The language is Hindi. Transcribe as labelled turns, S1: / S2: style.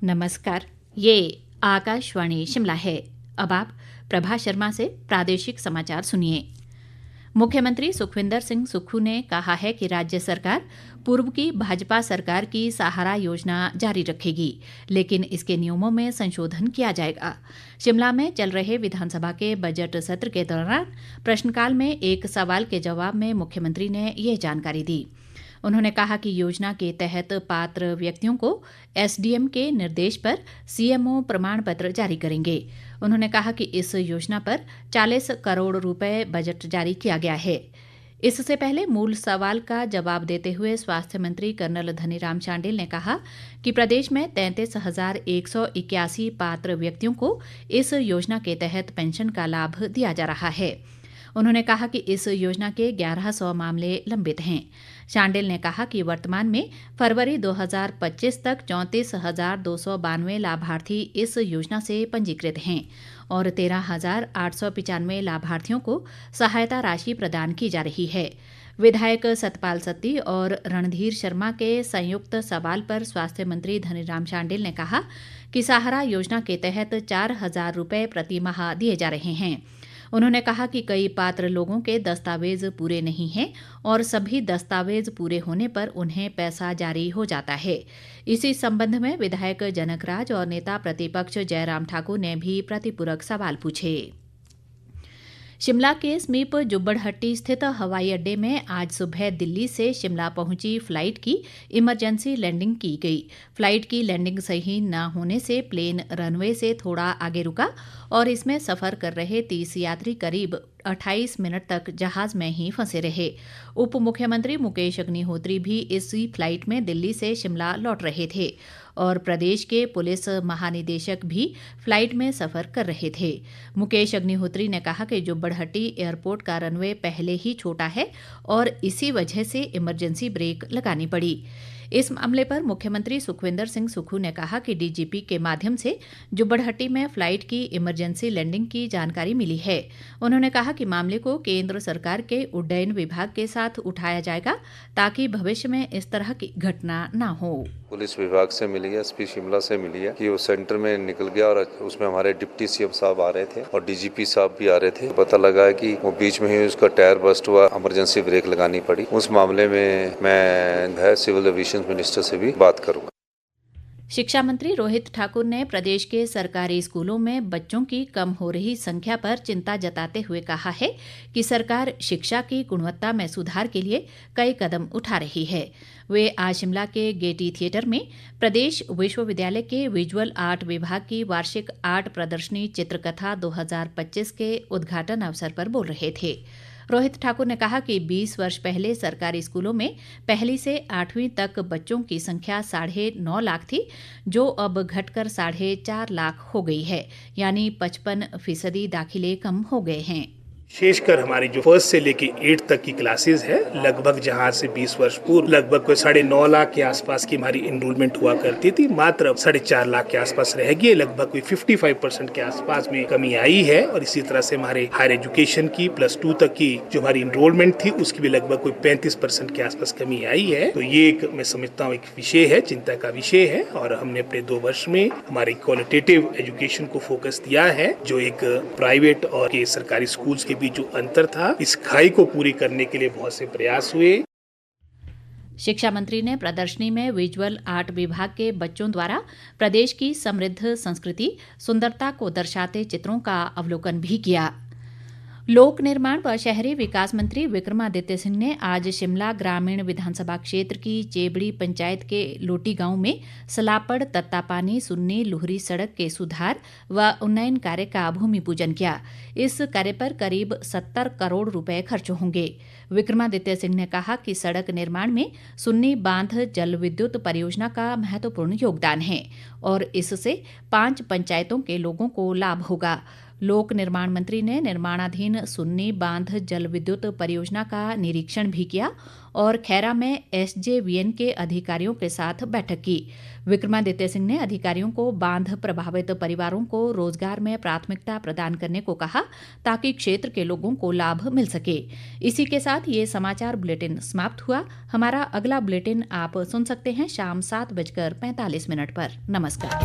S1: नमस्कार। ये आकाशवाणी शिमला है। अब आप प्रभा शर्मा से प्रादेशिक समाचार सुनिए। मुख्यमंत्री सुखविंदर सिंह सुक्खू ने कहा है कि राज्य सरकार पूर्व की भाजपा सरकार की सहारा योजना जारी रखेगी, लेकिन इसके नियमों में संशोधन किया जाएगा। शिमला में चल रहे विधानसभा के बजट सत्र के दौरान प्रश्नकाल में एक सवाल के जवाब में मुख्यमंत्री ने ये जानकारी दी। उन्होंने कहा कि योजना के तहत पात्र व्यक्तियों को एसडीएम के निर्देश पर सीएमओ प्रमाण पत्र जारी करेंगे। उन्होंने कहा कि इस योजना पर 40 करोड़ रुपए बजट जारी किया गया है। इससे पहले मूल सवाल का जवाब देते हुए स्वास्थ्य मंत्री कर्नल धनीराम शांडिल ने कहा कि प्रदेश में 33,181 पात्र व्यक्तियों को इस योजना के तहत पेंशन का लाभ दिया जा रहा है। उन्होंने कहा कि इस योजना के 1100 मामले लंबित हैं। शांडिल ने कहा कि वर्तमान में फरवरी 2025 तक 34,292 लाभार्थी इस योजना से पंजीकृत हैं और 13,895 लाभार्थियों को सहायता राशि प्रदान की जा रही है। विधायक सतपाल सत्ती और रणधीर शर्मा के संयुक्त सवाल पर स्वास्थ्य मंत्री धनीराम शांडिल ने कहा कि सहारा योजना के तहत 4,000 रुपये प्रति माह दिए जा रहे हैं। उन्होंने कहा कि कई पात्र लोगों के दस्तावेज पूरे नहीं हैं और सभी दस्तावेज पूरे होने पर उन्हें पैसा जारी हो जाता है। इसी संबंध में विधायक जनकराज और नेता प्रतिपक्ष जयराम ठाकुर ने भी प्रतिपूरक सवाल पूछे। शिमला के समीप जुब्बड़हट्टी स्थित हवाई अड्डे में आज सुबह दिल्ली से शिमला पहुंची फ्लाइट की इमरजेंसी लैंडिंग की गई। फ्लाइट की लैंडिंग सही न होने से प्लेन रनवे से थोड़ा आगे रुका और इसमें सफर कर रहे 30 यात्री करीब 28 मिनट तक जहाज में ही फंसे रहे। उप मुख्यमंत्री मुकेश अग्निहोत्री भी इसी फ्लाइट में दिल्ली से शिमला लौट रहे थे और प्रदेश के पुलिस महानिदेशक भी फ्लाइट में सफर कर रहे थे। मुकेश अग्निहोत्री ने कहा कि जुब्बड़हट्टी एयरपोर्ट का रनवे पहले ही छोटा है और इसी वजह से इमरजेंसी ब्रेक लगानी पड़ी। इस मामले पर मुख्यमंत्री सुखविंदर सिंह सुक्खू ने कहा कि डीजीपी के माध्यम से जुब्बड़हट्टी में फ्लाइट की इमरजेंसी लैंडिंग की जानकारी मिली है। उन्होंने कहा कि मामले को केंद्र सरकार के उड्डयन विभाग के साथ उठाया जाएगा ताकि भविष्य में इस तरह की घटना न हो।
S2: पुलिस विभाग से मिली है, एसपी शिमला से मिली है कि वो सेंटर में निकल गया और उसमें हमारे डिप्टी सीएम साहब आ रहे थे और डीजीपी साहब भी आ रहे थे। पता लगा है कि वो बीच में ही उसका टायर बस्ट हुआ, इमरजेंसी ब्रेक लगानी पड़ी। उस मामले में मैं सिविल एविएशन मिनिस्टर से भी बात करूंगा।
S1: शिक्षा मंत्री रोहित ठाकुर ने प्रदेश के सरकारी स्कूलों में बच्चों की कम हो रही संख्या पर चिंता जताते हुए कहा है कि सरकार शिक्षा की गुणवत्ता में सुधार के लिए कई कदम उठा रही है। वे आज शिमला के गेटी थिएटर में प्रदेश विश्वविद्यालय के विजुअल आर्ट विभाग की वार्षिक आर्ट प्रदर्शनी चित्रकथा 2025 के उद्घाटन अवसर पर बोल रहे थे। रोहित ठाकुर ने कहा कि 20 वर्ष पहले सरकारी स्कूलों में पहली से 8वीं तक बच्चों की संख्या 9.5 लाख थी, जो अब घटकर 4.5 लाख हो गई है, यानी 55% दाखिले कम हो गए हैं।
S3: विशेषकर हमारी जो फर्स्ट से लेके 8 तक की क्लासेस है, लगभग जहां से 20 वर्ष पूर्व लगभग कोई 9.5 लाख के आसपास की हमारी एनरोलमेंट हुआ करती थी, मात्र 4.5 लाख के आसपास रह गई। लगभग कोई 55% के आसपास में कमी आई है और इसी तरह से हमारे हायर एजुकेशन की +2 तक की जो हमारी एनरोलमेंट थी उसकी भी लगभग कोई 35% के आसपास कमी आई है। तो ये एक मैं समझता हूँ एक विषय है, चिंता का विषय है और हमने अपने 2 वर्ष में हमारे क्वालिटेटिव एजुकेशन को फोकस दिया है। जो एक प्राइवेट और के सरकारी स्कूल्स के बीच जो अंतर था, इस खाई को पूरी करने के लिए बहुत से प्रयास हुए।
S1: शिक्षा मंत्री ने प्रदर्शनी में विजुअल आर्ट विभाग के बच्चों द्वारा प्रदेश की समृद्ध संस्कृति सुंदरता को दर्शाते चित्रों का अवलोकन भी किया। लोक निर्माण व शहरी विकास मंत्री विक्रमादित्य सिंह ने आज शिमला ग्रामीण विधानसभा क्षेत्र की चेबड़ी पंचायत के लोटी गांव में सलापड़ तत्तापानी सुन्नी लुहरी सड़क के सुधार व उन्नयन कार्य का भूमि पूजन किया। इस कार्य पर करीब 70 करोड़ रुपए खर्च होंगे। विक्रमादित्य सिंह ने कहा कि सड़क निर्माण में सुन्नी बांध जल विद्युत परियोजना का महत्वपूर्ण योगदान है और इससे 5 पंचायतों के लोगों को लाभ होगा। लोक निर्माण मंत्री ने निर्माणाधीन सुन्नी बांध जल विद्युत परियोजना का निरीक्षण भी किया और खैरा में SJVN के अधिकारियों के साथ बैठक की। विक्रमादित्य सिंह ने अधिकारियों को बांध प्रभावित परिवारों को रोजगार में प्राथमिकता प्रदान करने को कहा ताकि क्षेत्र के लोगों को लाभ मिल सके। इसी के साथ ये समाचार बुलेटिन समाप्त हुआ। हमारा अगला बुलेटिन आप सुन सकते हैं शाम 7:45 पर। नमस्कार।